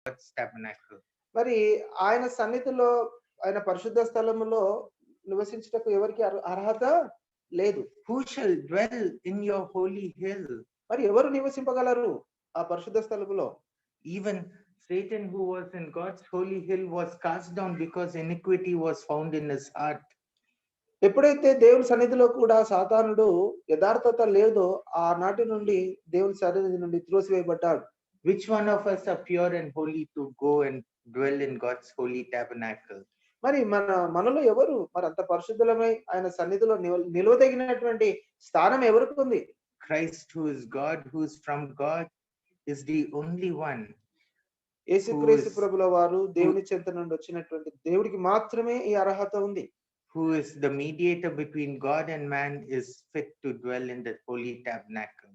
God's tabernacle. మరి ఆయన సన్నిధిలో ఆయన పరిశుద్ధ స్థలములో నివసించుటకు ఎవరికి అర్హత లేదు. Who shall dwell in your holy hill? మరి ఎవరు నివసింపగలరు ఆ పరిశుద్ధ స్థలములో? Even Satan, who was in God's holy hill, was cast down because iniquity was found in his heart. ఎప్పుడైతే దేవుని సన్నిధిలో కూడా సాతానుడు యథార్థత లేదో ఆనాటి నుండి దేవుని సన్నిధి నుండి త్రోసివేయబడ్డాడు. Which one of us are pure and holy to go and dwell in God's holy tabernacle? మరి మనలో ఎవరు మరి అంత పరిశుద్ధులమై ఆయన సన్నిధిలో నిలవదగినటువంటి స్థానం ఎవరికి ఉంది? Christ, who is God, who is from God, is the only one. యేసుక్రీస్తు ప్రభుల వారు దేవుని చెంత నుండి వచ్చినటువంటి దేవుడికి మాత్రమే ఈ అర్హత ఉంది. Who is the mediator between God and man, is fit to dwell in the holy tabernacle.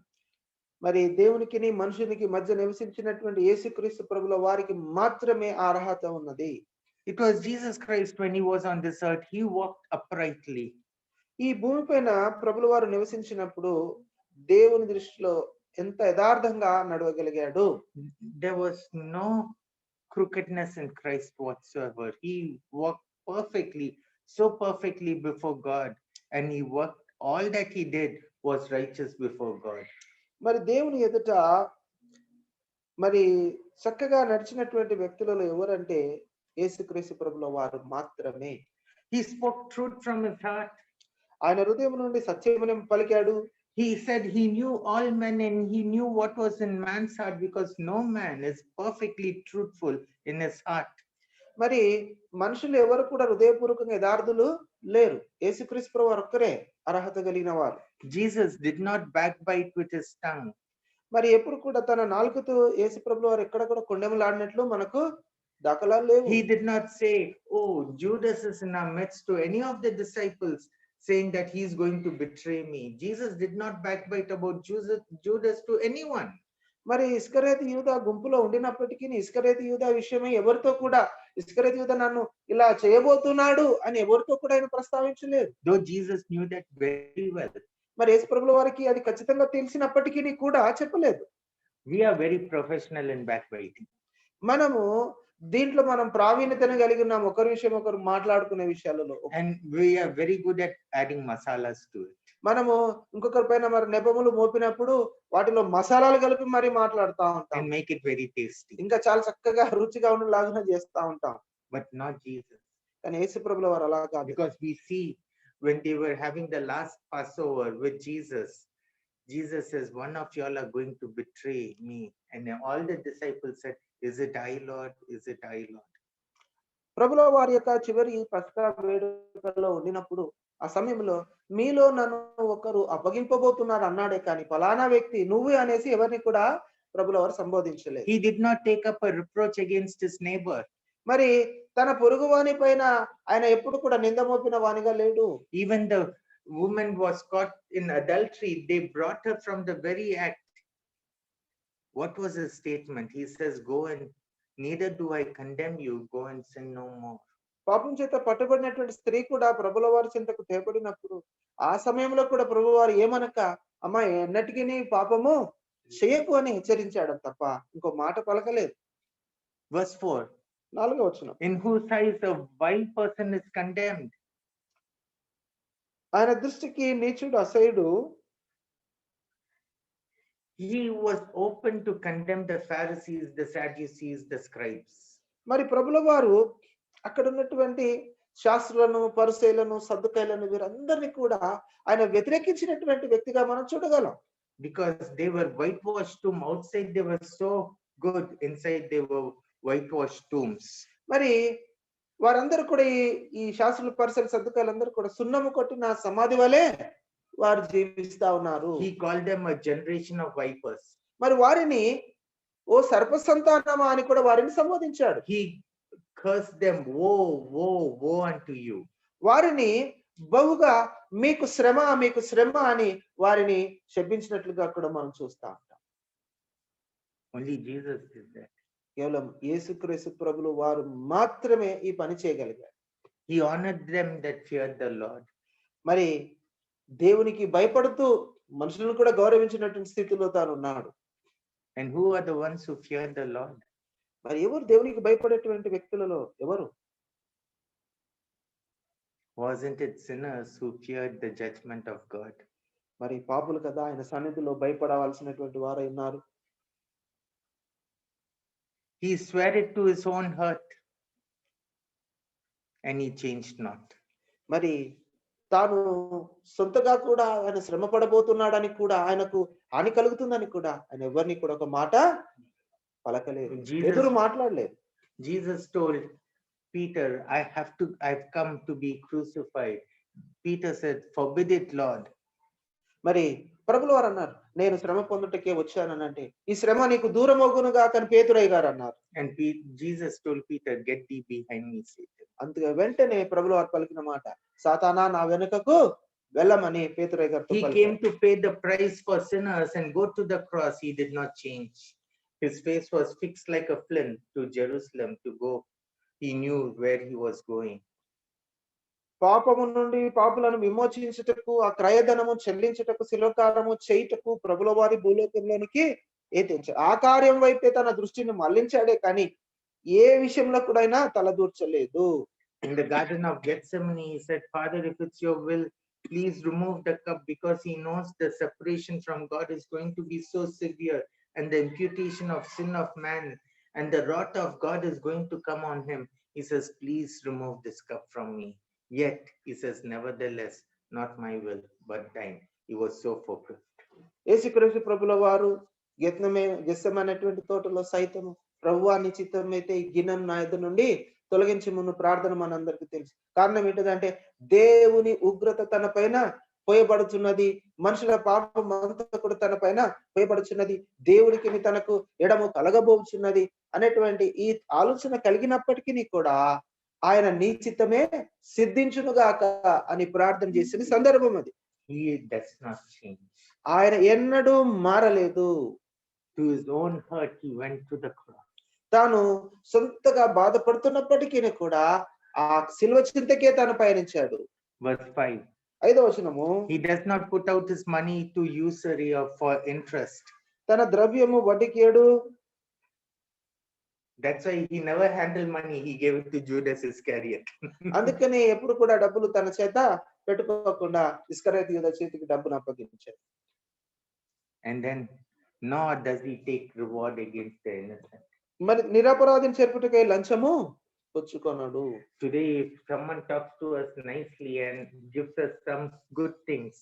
మరి దేవునికి మనుషునికి మధ్య నివసించినటువంటి యేసుక్రీస్తు ప్రభుల వారికి మాత్రమే ఆ అర్హత ఉన్నది. It was Jesus Christ when he was on this earth, he walked uprightly. ఈ భూమిపైన ప్రభుల వారు నివసించినప్పుడు దేవుని దృష్టిలో ఎంత యథార్థంగా నడవగలిగాడు. There was no crookedness in Christ whatsoever. He walked perfectly, so perfectly before God, and he worked, all that he did was righteous before God. మరి దేవుని ఎదుట మరి చక్కగా నడిచినటువంటి వ్యక్తులలో ఎవరంటే యేసుక్రీస్తు ప్రభుల వారు మాత్రమే. He spoke truth from his heart. ఆయన హృదయం నుండి సత్యమును పలికాడు. He said he knew all men and he knew what was in man's heart, because no man is perfectly truthful in his heart. మరి మనుషులు ఎవరు కూడా హృదయపూర్వకంగా యథార్థులు లేరు. యేసుక్రీస్తు ప్రభువు ఒక్కరే అర్హత కలిగిన వారు. Jesus did not backbite with his tongue. మరి ఎప్పుడు కూడా తన నాలుకతో యేసు ప్రభువు వారు ఎక్కడ కూడా కొండెములాడినట్లు మనకు దాఖలాలు లేవు. He did not say, oh, Judas is in our midst, to any of the disciples, saying that he is going to betray me. Jesus did not backbite about Judas to anyone. మరి ఇస్కరేతు యూదా గుంపులో ఉండినప్పటికీ ఇస్కరేతు యూదా విషయమై ఎవరితో కూడా ఇస్కరేతు యూదా నన్ను ఇలా చేయబోతున్నాడు అని ఎవరితో కూడా ఆయన ప్రస్తావించలేదు. Though Jesus knew that very well. మరి యేసు ప్రభుల వారికి అది ఖచ్చితంగా తెలిసినప్పటికీ కూడా చెప్పలేదు. We are very professional in backbiting. మనము దీంట్లో మనం ప్రావీణ్యతను కలిగి ఉన్నాం, ఒకరి విషయం ఒకరు మాట్లాడుకునే విషయాలలో. And we are very good at adding masalas to it. మనము ఇంకొకరి పైన మరి నెపములు మోపినప్పుడు వాటిలో మసాలాలు కలిపి మరి మాట్లాడుతూ ఉంటాం. And make it very tasty. ఇంకా చాలా చక్కగా రుచిగా ఉండేలాగా చేస్తూ ఉంటాం. But not Jesus. కానీ యేసు ప్రభుల వారు అలా కాదు. Because we see when they were having the last Passover with Jesus, Jesus says, one of y'all are going to betray me. And all the disciples said, is it I, Lord? Is it I, Lord? ప్రభుల వారి యొక్క చివరి పస్కా వేడుకలో ఉండినప్పుడు ఆ సమయంలో మీలో నన్ను ఒకరు అప్పగింపబోతున్నారు అన్నాడే కానీ ఫలానా వ్యక్తి నువ్వే అనేసి ఎవరిని కూడా ప్రభుల వారు సంబోధించలేదు. He did not take up a reproach against his neighbor. మరి తన పొరుగు వాని పైన ఆయన ఎప్పుడు కూడా నింద మోపిన వానిగా లేడు. Even the woman was caught in adultery. They brought her from the very act. What was his statement? He says, go and neither do I condemn you, go and sin no more. పాపం చేత పట్టుబడినటువంటి స్త్రీ కూడా ప్రభుల వారి చింతకు తేపడినప్పుడు ఆ సమయంలో కూడా ప్రభు వారు ఏమనక అమ్మా ఎన్నటికీ పాపము చేయకు అని హెచ్చరించాడు తప్ప ఇంకో మాట పలకలేదు. Verse 4. 4వ వచనం. In whose eyes a vile person is condemned. ఆయన దృష్టికి నీచుడు అసహ్యుడు. He was open to condemn the Pharisees, the Sadducees, the scribes. మరి ప్రభుల వారు అక్కడ ఉన్నటువంటి శాస్త్రులను, పరిసయ్యులను, సద్దుకయ్యులను వీరందరినీ కూడా ఆయన వ్యతిరేకించినటువంటి వ్యక్తిగా మనం చూడగలం. Because they were whitewashed tomb. Outside they were so good, inside they were whitewashed tombs. మరి వారందరూ కూడా ఈ శాస్త్రులు, పరిసయ్యులు, సద్దుకయ్యులందరూ కూడా సున్నము కొట్టిన సమాధి వలె వారు జీవిస్తా ఉన్నారు. He called them a generation of vipers. మరి వారిని ఓ సర్ప సంతానమా అని కూడా వారిని సంబోధించాడు. He cursed them, woe, woe, woe unto you. వారిని బహుగా మీకు శ్రమ, మీకు శ్రమ అని వారిని శపించినట్లుగా కూడా మనం చూస్తా ఉంటాం. Only Jesus did that. కేవలం యేసుక్రీస్తు ప్రభులు వారు మాత్రమే ఈ పని చేయగలిగారు. He honored them that feared the Lord. మరి దేవునికి భయపడుతూ మనుషులను కూడా గౌరవించినటువంటి స్థితిలో తాను ఉన్నాడు. And who are the ones who fear the Lord? మరి ఎవరు దేవునికి భయపడేటువంటి వ్యక్తులలో ఎవరు? Wasn't it sinners who feared the judgment of God? మరి పాపులు కదా, ఆయన సన్నిధిలో భయపడవలసినటువంటి వారై ఉన్నారు. He swore it to his own hurt and he changed not. మరి తాను సొంతగా కూడా ఆయన శ్రమ పడబోతున్నాడని కూడా, ఆయనకు హాని కలుగుతుందని కూడా ఆయన ఎవరిని కూడా ఒక మాట పలకలేదు, ఎదురు మాట్లాడలేదు. Jesus told Peter, I've come to be crucified. Peter said, forbid it, Lord. మరి ప్రభులు వారు అన్నారు, నేను శ్రమ పొందుటకే వచ్చానంటే ఈ శ్రమ నీకు దూరమగునుగా అని పేతురయ్య గారు అన్నారు. And Jesus told Peter, get thee behind me, Satan. అందుకే వెంటనే ప్రభులు వారు పలికిన మాట, సాతానా నా వెనుకకు వెళ్ళమని పేతురయ్య గారితో He పలికారు. came to pay the price for sinners and go to the cross. He did not change. His face was fixed like a flint to Jerusalem to go. He knew where he was going. పాపము నుండి పాపులను విమోచించుటకు, ఆ క్రయధనము చెల్లించుటకు, శిలోకారము చేయుటకు ప్రభుల వారి భూలోకంలోనికి ఏతించాడు. ఆ కార్యం వైపే తన దృష్టిని మళ్లించాడే కానీ ఏ విషయంలో కూడా అయినా తలదూర్చలేదు. In the Garden of Gethsemane, he said, Father, if it's your will, please remove the cup, because he knows the separation from God is going to be so severe, and the imputation of sin of man and the wrath of God is going to come on him. He says, please remove this cup from me. Yet, he says, nevertheless, not my will, but thine. He was so focused. యేసుక్రీస్తు ప్రభుల వారు గెత్సెమనేటువంటి తోటలో సైతము, ప్రభువా నీ చిత్తమైతే ఈ గిన్నెను నా ఎదురు నుండి తొలగించి మును ప్రార్థన మనందరికీ తెలుసు. కారణం ఏంటంటే దేవుని ఉగ్రత తన పైన పోయబడుచున్నది, మనుషుల పాపం అంతా కూడా తన పైన పోయబడుచున్నది, దేవుడికి తనకు ఎడము కలగబోచున్నది అనేటువంటి ఈ ఆలోచన కలిగినప్పటికీ కూడా ఆయన నీ చిత్తమే సిద్ధించునుగాక అని ప్రార్థన చేసిన సందర్భం అది. He does not change. ఆయన ఎన్నడూ మారలేదు. To his own hurt, he went to the cross. తాను సొంతగా బాధపడుతున్నప్పటికీ కూడా ఆ సిలువ చింతకే తాను పయనించాడు. Verse 5. 5వ వచనము, he does not put out his money to usury or for interest. తన ద్రవ్యము వడ్డీకేడు. That's why he never handled money. He gave it to Judas Iscariot. అందుకని ఎప్పుడు కూడా డబ్బులు తన చేత పెట్టుకోకుండా ఇస్కరియోతు యూదా చేతికి డబ్బును అప్పగించాడు. And then nor does he take reward against the innocent. మరి నిరపరాధిని చేర్పుటకై లంచము పుచ్చుకొనడు. Today, if someone talks to us nicely and gives us some good things,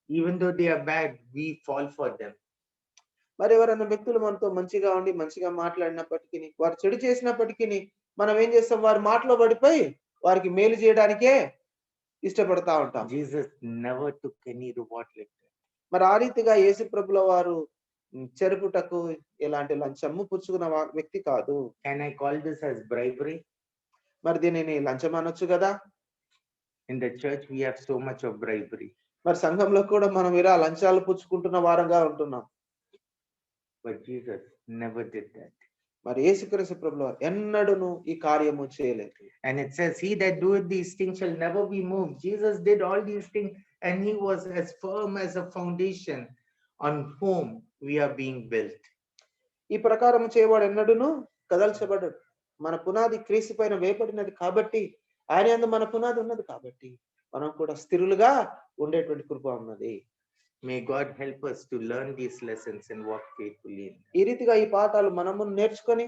even though they are bad, we fall for them. మరి ఎవరైనా వ్యక్తులు మనతో మంచిగా ఉండి మంచిగా మాట్లాడినప్పటికీ, వారు చెడు చేసినప్పటికీ మనం ఏం చేస్తాం, వారి మాటలో పడిపోయి వారికి మేలు చేయడానికే ఇష్టపడతా ఉంటాం. Jesus never took any reward like that. మరి ఆ రీతిగా యేసు ప్రభుల వారు చెరుపుటకు ఎలాంటి లంచము పుచ్చుకున్న వ్యక్తి కాదు. Can I call this as bribery? మరి దీనిని లంచం అనొచ్చు కదా. In the church we have so much of bribery. మరి సంఘంలో కూడా మనం ఇలా లంచాలు పుచ్చుకుంటున్న వారంగా ఉంటున్నాం. But Jesus never did that. మరి యేసుక్రీస్తు ప్రభువు ఎన్నడూను ఈ కార్యము చేయలేదు. And it says, he that doeth these things shall never be moved. Jesus did all these things and he was as firm as a foundation on whom we are being built. ఈ ప్రకారం చేయవాడు ఎన్నడూను కదల్చబడడు. మన పునాది క్రీస్తు పైన వేయబడినది కాబట్టి, ఆయన యందు మన పునాది ఉన్నది కాబట్టి మనం కూడా స్థిరులుగా ఉండేటువంటి కృప ఉన్నది. May God help us to learn these lessons and walk faithfully in them. ఈ రీతిగా ఈ పాఠాలు మనము నేర్చుకొని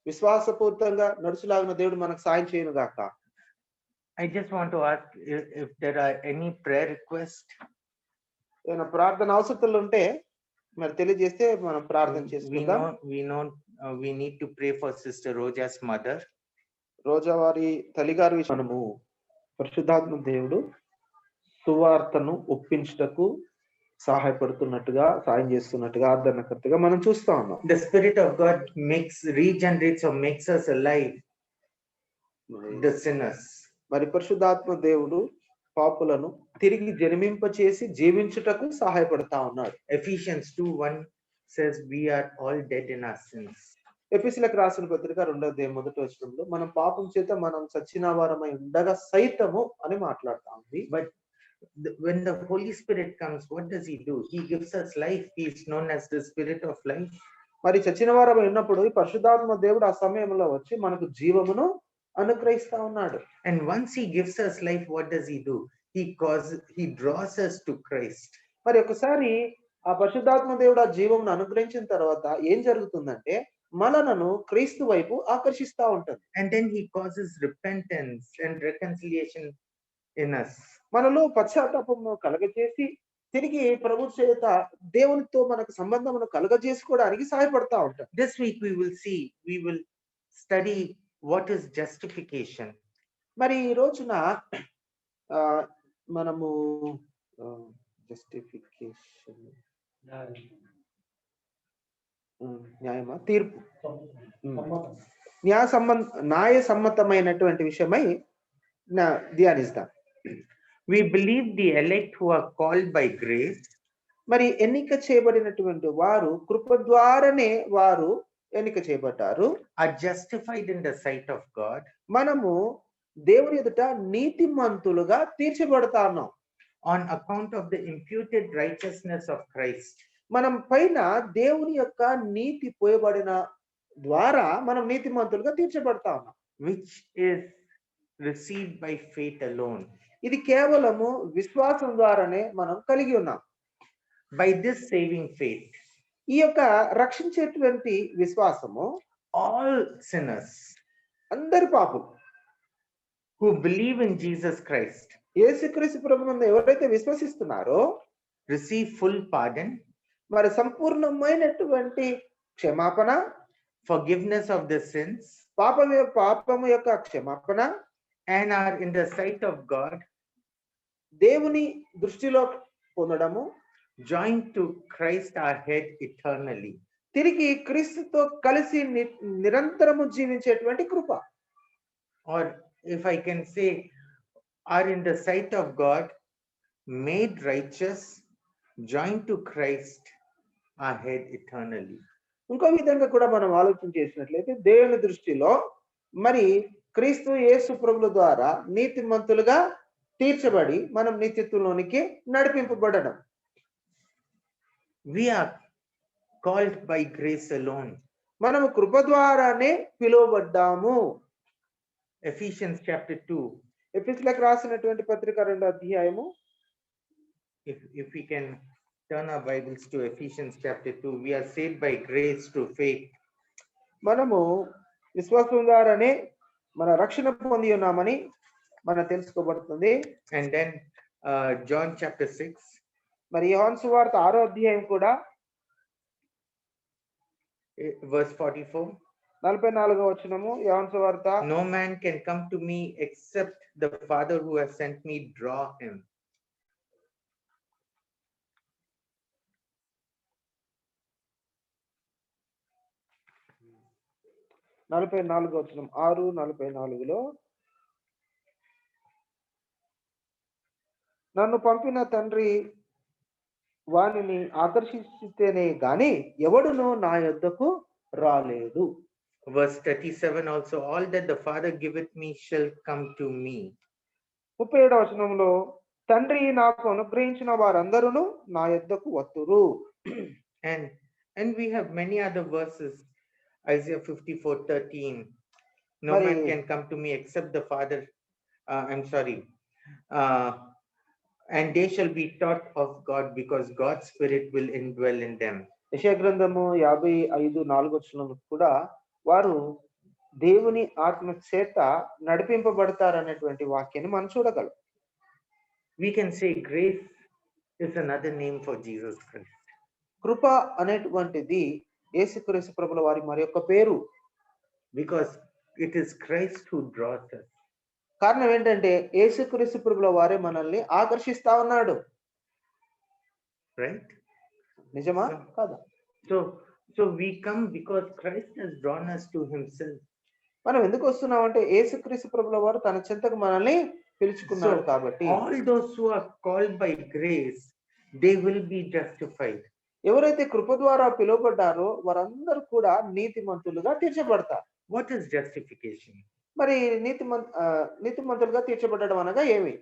విశ్వాసపూర్తంగా నడుచులాగిన దేవుడు మనకు సాయం చేయను గాక. I just want to ask if there are any prayer requests. ఏమైనా ప్రార్థన అవసరతలు ఉంటే మరి తెలియజేస్తే మనం ప్రార్థన చేసుకుందాం. We need to pray for Sister Roja's mother. రోజా వారి తల్లిగారి విషయము పరిశుద్ధాత్మ దేవుడు సువార్తను ఒప్పించుటకు సహాయపడుతున్నట్టుగా, సాయం చేస్తున్నట్టుగా, ఆదరణకర్తగా మనం చూస్తా ఉన్నాం. The Spirit of God regenerates or makes us alive, the sinners. మరి పరిశుద్ధాత్మ దేవుడు పాపులను తిరిగి జన్మింప చేసి జీవించుటకు సహాయపడతా ఉన్నాడు. Ephesians 2:1 says we are all dead in our sins. ఎఫెసీయులకు రాసిన పత్రిక 2వ అధ్యాయం 1వ వచనంలో మనం పాపం చేత మనం చచ్చిన వారమై ఉండగా సైతము అని మాట్లాడుతా ఉంది. But when the Holy Spirit comes, what does he do? He gives us life. He is known as the Spirit of life. మరి చచ్చిన వారమై ఉన్నప్పుడు ఈ పరిశుద్ధాత్మ దేవుడు ఆ సమయంలో వచ్చి మనకు జీవమును అనుగ్రహిస్తా ఉన్నాడు. And once he gives us life, what does he do? He draws us to Christ. మరి ఒకసారి ఆ పరిశుద్ధాత్మ దేవుడు ఆ జీవమును అనుగ్రహించిన తర్వాత ఏం జరుగుతుందంటే మనలను క్రీస్తు వైపు ఆకర్షిస్తా ఉంటుంది. And then he causes repentance and reconciliation in us. మనలో పశ్చాత్తాపమును కలగజేసి తిరిగి ప్రభు చేత దేవునితో మనకు సంబంధమును కలగజేసుకోవడానికి సహాయపడతా ఉంటాడు. This week we will study what is justification. మరి ఈ రోజున మనము జస్టిఫికేషన్ న్యాయమా తీర్పు న్యాయ సమ్మతమైనటువంటి విషయమై ధ్యానిస్తాం. We believe the elect who are called by grace. మరి ఎన్నిక చేయబడినటువంటి వారు కృప ద్వారానే వారు ఎన్నిక చేయబడ్డారు. Are justified in the sight of God. మనము దేవుని ఎదుట నీతిమంతులుగా తీర్చబడతాము. On account of the imputed righteousness of Christ. మనం పైన దేవుని యొక్క నీతి పోయబడిన ద్వారా మనం నీతిమంతులుగా తీర్చబడతా ఉన్నాం. Which is received by faith alone. ఇది కేవలము విశ్వాసం ద్వారానే మనం కలిగి ఉన్నాం. By this saving faith, ఈ యొక్క రక్షించేటువంటి విశ్వాసము all sinners అందరి పాపులు who believe in Jesus Christ, యేసుక్రీస్తు ప్రభువునందు ఎవరైతే విశ్వసిస్తున్నారో receive full pardon, మరి సంపూర్ణమైనటువంటి క్షమాపణ, forgiveness of the sins, పాపము యొక్క క్షమాపణ, and are in the sight of God, దేవుని దృష్టిలో పొందడము, joined to Christ our head eternally. తిరిగి క్రీస్తుతో కలిసి నిరంతరము జీవించేటువంటి కృప. Or if I can say, are in the sight of God, made righteous, joined to Christ our head eternally. ఇంకో విధంగా కూడా మనం ఆలోచన చేసినట్లయితే దేవుని దృష్టిలో మరి క్రీస్తు యేసు ప్రభుల ద్వారా నీతిమంతులుగా తీర్చబడి మనం నిత్యత్వంలోనికి నడిపింపబడడం. We are called by grace alone. మనము కృప ద్వారానే పిలువబడ్డాము. Ephesians chapter 2. ఎఫెసీయులకు రాసినటువంటి పత్రిక 2వ అధ్యాయము. If we can turn our Bibles to Ephesians chapter 2, we are saved by grace through faith. మనము విశ్వాసం ద్వారానే మన రక్షణ పొంది ఉన్నామని మనం తెలుసుకోబడుతుంది. And then John chapter 6. మరి యోహాను సువార్త 6వ అధ్యాయం కూడా verse 44. 44వ వచనము యోహాను సువార్త. No man can come to me except the Father who has sent me draw him. 44వ వచనం 6:44లో నన్ను పంపిన తండ్రి వానిని ఆకర్షిస్తేనే గాని ఎవడును నా యొద్దకు రాలేడు. Verse 37 also, all that the Father giveth me shall come to me. 37వ వచనంలో తండ్రి నాకు అనుగ్రహించిన వారందరూ నా యొద్దకు వత్తురు. And we have many other verses. Isaiah 54:13. No man can come to me except the Father. And they shall be taught of God because God's Spirit will indwell in them. యెషయా గ్రంథము 55:4 వచనంలో కూడా వారు దేవుని ఆత్మ చేత నడిపింపబడతారనేటువంటి వాక్యాన్ని మనం చూడగలం. We can say grace is another name for Jesus Christ. కృప అనేటువంటిది యేసుక్రీస్తు ప్రభుల వారి మరొక పేరు. Because it is Christ who draws us. కారణం ఏంటంటే యేసుక్రీస్తు ప్రభుల వారే మనల్ని ఆకర్షిస్తా ఉన్నాడు. Right? నిజమా కాదా? So we come because Christ has drawn us to himself. మనం ఎందుకు వస్తున్నాం అంటే యేసుక్రీస్తు ప్రభుల వారు తన చెంతకు మనల్ని పిలుచుకున్నాడు కాబట్టి. All those who are called by grace, they will be justified. ఎవరైతే కృప ద్వారా పిలువబడ్డారో వారందరూ కూడా నీతిమంతులుగా తీర్చబడతారు. What is justification? మరి నీతిమంతులుగా తీర్చబడడం అనగా ఏమి?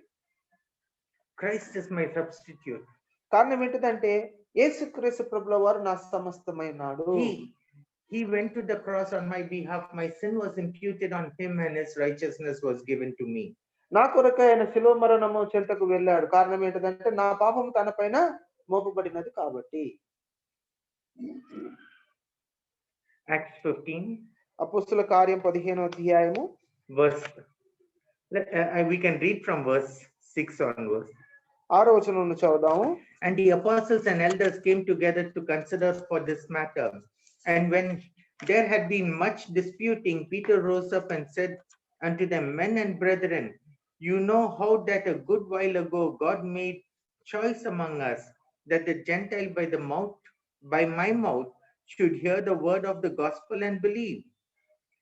Christ is my substitute. కారణం ఏంటిదంటే యేసుక్రీస్తు ప్రభుల వారు నా సమస్తమైనాడు. He went to the cross on my behalf. My sin was imputed on him and his righteousness was given to me. నా కొరకు ఆయన శిలువ మరణము చెంతకు వెళ్ళాడు. కారణం ఏంటంటే నా పాపం తన పైన మోపబడినది కాబట్టి. Acts 15. అపోస్తుల కార్యం 15వ అధ్యాయము Verse. We can read from verse 6 onwards. 6వ వచనం నుండి చదువుదాము. And the apostles and elders came together to consider for this matter. And when there had been much disputing, Peter rose up and said unto them, Men and brethren, you know how that a good while ago God made choice among us, that the Gentile by my mouth should hear the word of the gospel and believe.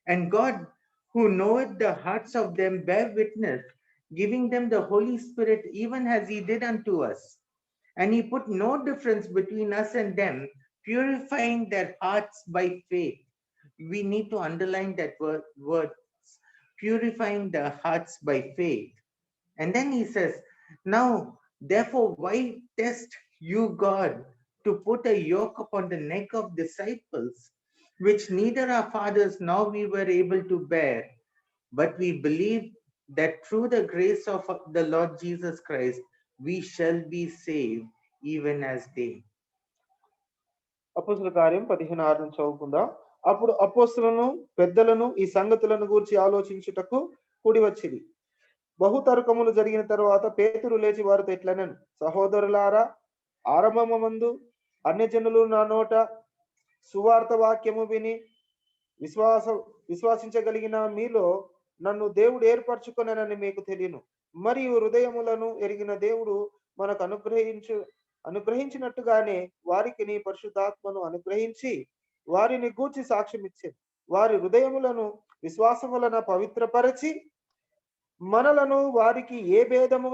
And God, who knoweth the hearts of them, bear witness, giving them the Holy Spirit, even as he did unto us. And he put no difference between us and them, purifying their hearts by faith. We need to underline that word, purifying their hearts by faith. And then he says, now, therefore, why test you God to put a yoke upon the neck of disciples, which neither our fathers nor we were able to bear? But we believe that through the grace of the Lord Jesus Christ, we shall be saved, even as they. అపోస్తుల కార్యం 16 నుంచి చదువుకుందాం. అప్పుడు అపోస్తులను పెద్దలను ఈ సంగతులను గూర్చి ఆలోచించుటకు కూడి వచ్చింది. బహుతర్కములు జరిగిన తరువాత పేతురు లేచి వారితో ఇట్లనెను, సహోదరులారా, ఆరంభమందు అన్యజనులు నా నోట సువార్త వాక్యము విని విశ్వాసించగలిగిన మీలో నన్ను దేవుడు ఏర్పరచుకొనని మీకు తెలియను. మరియు హృదయములను ఎరిగిన దేవుడు మనకు అనుగ్రహించినట్టుగానే వారికి నీ పరిశుద్ధాత్మను అనుగ్రహించి వారిని గూర్చి సాక్ష్యం ఇచ్చింది. వారి హృదయములను విశ్వాసం వలన పవిత్రపరచి మనలను వారికి ఏ భేదము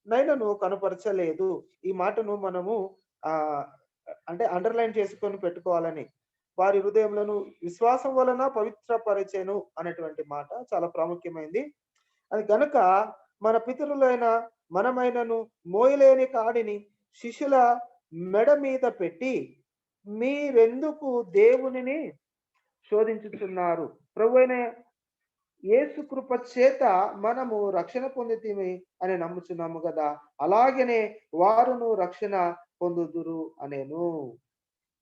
నైనను కనపరచలేదు. ఈ మాటను మనము అంటే అండర్లైన్ చేసుకొని పెట్టుకోవాలని. వారి హృదయములను విశ్వాసం వలన పవిత్రపరచెను అనేటువంటి మాట చాలా ప్రాముఖ్యమైంది. అది గనుక మన పితరులైన మనమైనను మోయలేని కాడిని శిష్యుల మెడ మీద పెట్టి మీరెందుకు దేవునిని శోధించుతున్నారు? ప్రభువైన యేసు కృప చేత మనము రక్షణ పొందితిమి అని నమ్ముచున్నాము కదా, అలాగనే వారును రక్షణ పొందుదురు అనేను.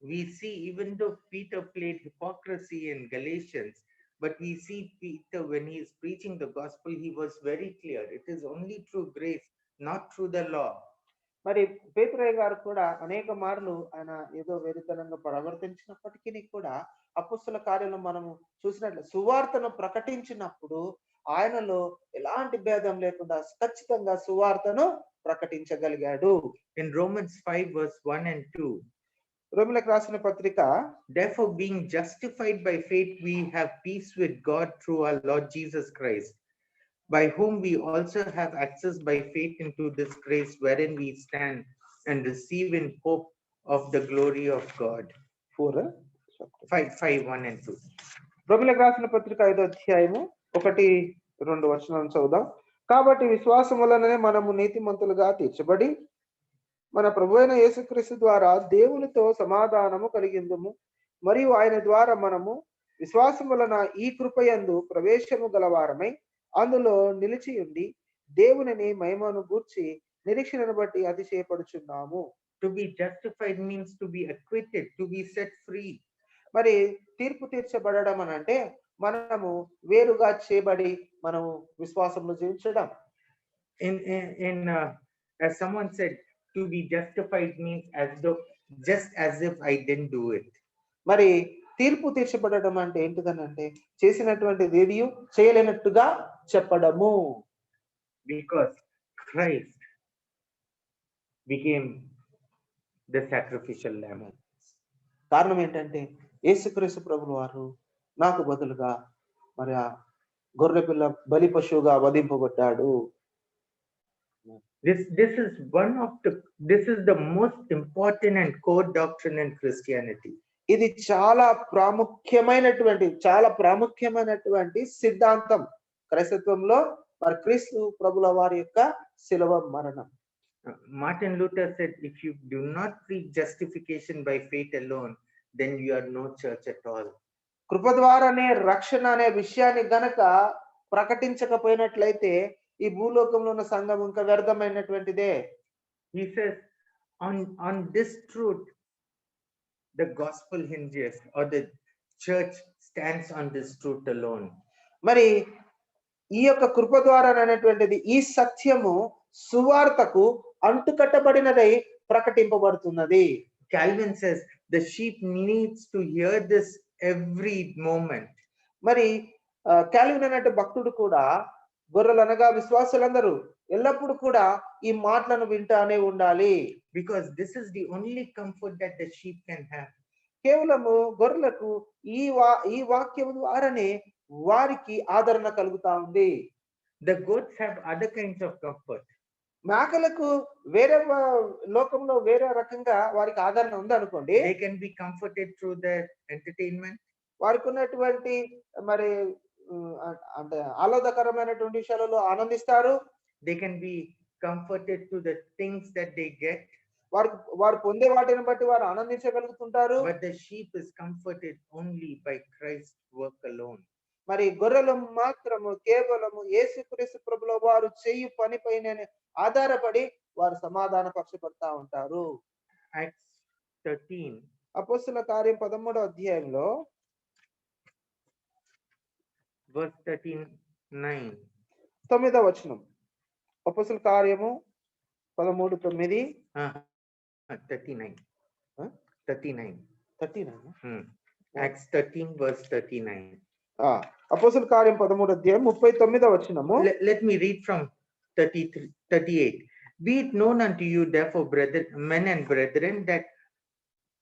We see, even though Peter played hypocrisy in Galatians, but we see Peter, when he is preaching the gospel, he was very clear. It is only through grace, not through the law. మరి పేతురయ్య గారు కూడా అనేక మార్లు ఆయన ఏదో వెరితనంగా ప్రవర్తించినప్పటికీ కూడా అపొస్తలుల కార్యాలను మనము చూసినట్లు సువార్తను ప్రకటించినప్పుడు ఆయనలో ఎలాంటి భేదం లేకుండా ఖచ్చితంగా సువార్తను ప్రకటించగలిగాడు. In Romans 5 verse 1 and 2, రోమిలకు రాసిన పత్రిక, therefore being justified by faith we have peace with God through our Lord Jesus Christ, by whom we also have access by faith into this grace wherein we stand and receive in hope of the glory of God. 5:1 and 2. రోమిలకు రాసిన పత్రిక 5వ అధ్యాయము 1-2 వచనాలను చదువుదాం. కాబట్టి విశ్వాసం వలననే మనము నీతిమంతులుగా తీర్చబడి మన ప్రభువైన యేసుక్రీస్తు ద్వారా దేవునితో సమాధానము కలిగిందుము. మరియు ఆయన ద్వారా మనము విశ్వాసం వలన ఈ కృపయందు ప్రవేశము గలవారమై అందులో నిలిచి ఉండి దేవునిని మహిమను గూర్చి నిరీక్షణను బట్టి అతిశయపడుచున్నాము. To be justified means to be acquitted, to be set free. మరి తీర్పు తీర్చబడడం అని అంటే మనము వేరుగా చేయబడి మనము విశ్వాసంలో జీవించడం. As someone said, to be justified means just as if I didn't do it. మరి తీర్పు తీర్చబడడం అంటే ఏంటిదనంటే చేసినటువంటి ఏది చేయలేనట్టుగా చెప్పడము. Because Christ became the sacrificial lamb. కారణం ఏంటంటే యేసుక్రీస్తు ప్రభువు వారు నాకు బదులుగా మరి ఆ గొర్రె పిల్ల బలి పశువుగా వధింపబడ్డాడు. This is the most important and core doctrine in Christianity. ఇది చాలా ప్రాముఖ్యమైనటువంటి సిద్ధాంతం క్రైస్తవంలో. మరి క్రీస్తు ప్రభుల వారి యొక్క శిలువ మరణం. Martin Luther said, if you do not preach justification by faith alone, then you are no church at all. కృప ద్వారానే రక్షణ అనే విషయాన్ని గనక ప్రకటించకపోయినట్లయితే ఈ భూలోకంలో ఉన్న సంఘం ఇంకా వ్యర్థమైనటువంటిదే. He says, on this truth, the gospel hinges, or the church stands on this truth alone. మరి ఈ యొక్క కృప ద్వారా అనేటువంటిది ఈ సత్యము సువార్తకు అంటుకట్టబడినదై ప్రకటింపబడుతున్నది. Calvin says the sheep needs to hear this every moment. మరి కాల్విన్ అనే భక్తుడు కూడా గొర్రెలు అనగా విశ్వాసులందరూ ఎల్లప్పుడూ కూడా ఈ మాటలను వింటానే ఉండాలి. Because this is the only comfort that the sheep can have. కేవలము గొర్రెలకు ఈ వాక్యం ద్వారానే వారికి ఆదరణ కలుగుతా ఉంది. The goats have other kinds of comfort. మేకలకు వేరే లోకంలో వేరే రకంగా వారికి ఆదరణ ఉంది అనుకోండి. They can be comforted through their entertainment. వారికి ఉన్నటువంటి మరి అంటే ఆహ్లాదకరమైనటువంటి విషయాలలో ఆనందిస్తారు. They can be comforted through the things that they get. వారు పొందే వాటిని బట్టి వారు ఆనందించగలుగుతుంటారు. But the sheep is comforted only by Christ's work alone. మరి గొర్రెలు మాత్రము కేవలము యేసుక్రీస్తు ప్రభుల వారు చేయు పని పైన ఆధారపడి వారు సమాధాన పరచబడతా ఉంటారు. Acts 13. అపోస్తలుల కార్యం 13వ అధ్యాయంలో verse 39. 9వ వచనం. అపోస్తలుల కార్యము 13:9. 39. 39. 39. Acts 13 verse 39. అపోస్తలుల కార్యం 13వ అధ్యాయం 39వ వచనము. Let me read from 38. Be it known unto you therefore, brethren, men and brethren, that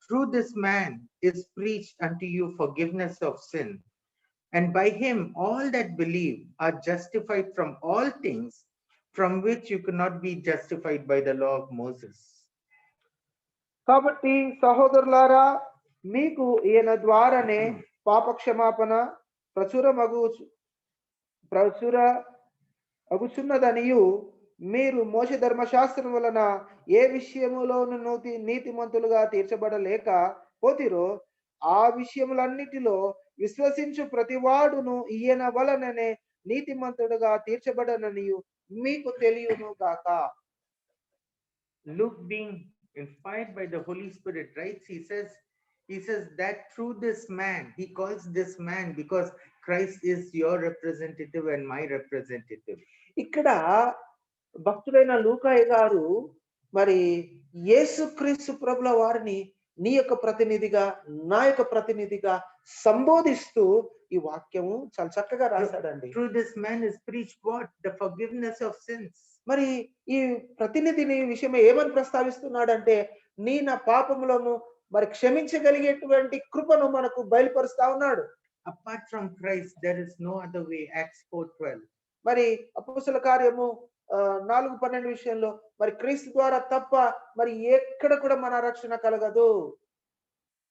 through this man is preached unto you forgiveness of sin, and by him all that believe are justified from all things from which you could not be justified by the law of Moses. కాబట్టి సహోదరులారా, మీకు ఈయన ద్వారానే పాపక్షమాపణ ప్రచుర అగుచున్నదనియు మీరు మోషే ధర్మశాస్త్రం వలన ఏ విషయములోను నీతిమంతులుగా తీర్చబడలేక పోతిరో ఆ విషయములన్నిటిలో విశ్వసించు ప్రతివాడును ఈయన వలననే నీతిమంతుడుగా తీర్చబడననియు మీకు తెలియను గాక. Luke, being inspired by the Holy Spirit, writes, he says that through this man, he calls this man because Christ is your representative and my representative. ఇక్కడ భక్తుడైన లూకాయ గారు మరి యేసుక్రీస్తు ప్రభుల వారిని నీ యొక్క ప్రతినిధిగా నా యొక్క ప్రతినిధిగా సంబోధిస్తూ ఈ వాక్యము చాలా చక్కగా రాశాడండి. Through this man is preached what? The forgiveness of sins. మరి ఈ ప్రతినిధిని విషయం ఏమని ప్రస్తావిస్తున్నాడంటే నీ నా పాపములను మరి క్షమించగలిగేటువంటి కృపను మనకు బయలుపరుస్తా ఉన్నాడు. Apart from Christ there is no other way. Acts 4:12. మరి అపోస్తలుల కార్యము 4:12 విషయంలో మరి క్రీస్తు ద్వారా తప్ప మరి ఎక్కడ కూడా మన రక్షణ కలగదు.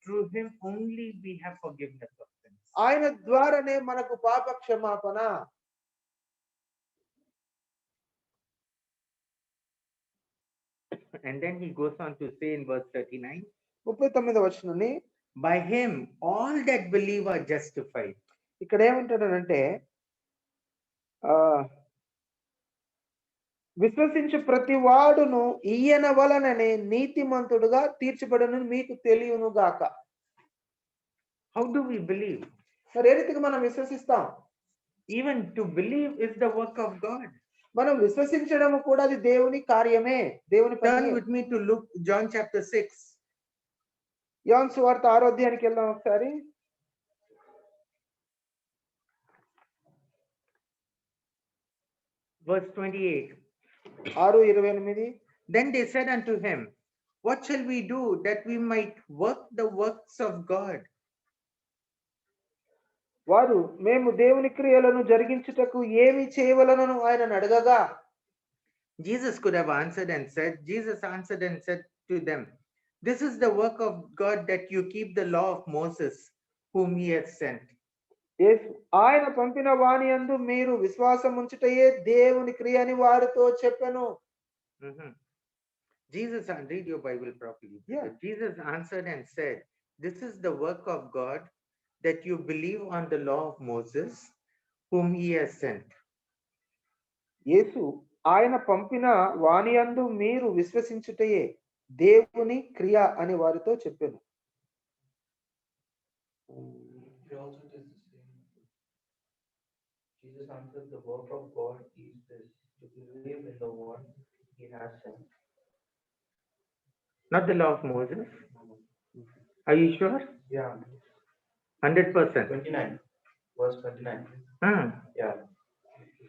Through him only we have forgiveness of sins. ఆయన ద్వారానే మనకు పాప క్షమాపణ. And then he goes on to say in verse 39, 39వ వచనాన్ని, by him all that believe are justified. ఇక్కడ ఏమంటాడంటే విశ్వసించు ప్రతి వాడును ఈయన వలననే నీతిమంతుడుగా తీర్చబడును మీకు తెలియను గాక. How do we believe? మరి ఏ రీతిగా మనం విశ్వసిస్తాం? Even to believe is the work of God. మనం విశ్వసించడం కూడా అది దేవుని కార్యమే, దేవుని పని. Turn with me to Luke, John chapter 6. యోహాను సువార్త 6వ అధ్యాయానికి వెళ్దాం ఒకసారి. Verse 28. 6:28. Then they said unto him, what shall we do that we might work the works of God? వారు మేము దేవుని క్రియలను జరిగించుటకు ఏమి చేయవలనను ఆయనను అడగగా, Jesus could have answered and said, Jesus answered and said to them, this is the work of God, that you keep the law of Moses, whom he has sent. ఆయన పంపిన వాని యందు మీరు విశ్వాసం ఉంచుటయే దేవుని క్రియ అని వారితో చెప్పెను. Jesus, read your Bible properly. Yeah. Jesus answered and said, this is the work of God, that you believe on the law of Moses, whom he has sent. యేసు ఆయన పంపిన వానియందు మీరు విశ్వసించుటయే దేవుని క్రియ అని వారితో చెప్పాను. He also does the same. Jesus answered, the work of God is this, to believe in the one he has sent. Not the law of Moses. Are you sure? Yeah. 100%. 29. Verse 29. Hmm. Yeah.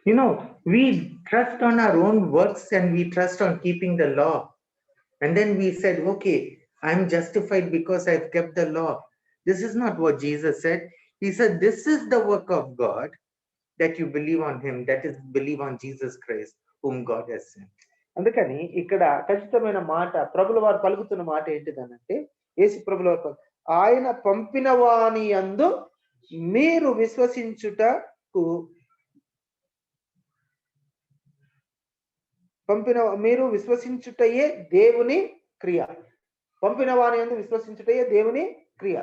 You know, we trust on our own works and we trust on keeping the law. And then we said, okay, I'm justified because I've kept the law. This is not what Jesus said. He said, this is the work of God, that you believe on him, that is, believe on Jesus Christ, whom God has sent. అందుకని ఇక్కడ ఖచ్చితమైన మాట ప్రభుల వారు పలుకుతున్న మాట ఏంటిదనంటే, యేసు ప్రభుల వారు ఆయన పంపిన వాని యందు మీరు విశ్వసించుటయే దేవుని క్రియ. పంపిన వాని యందు విశ్వసించుటయే దేవుని క్రియ.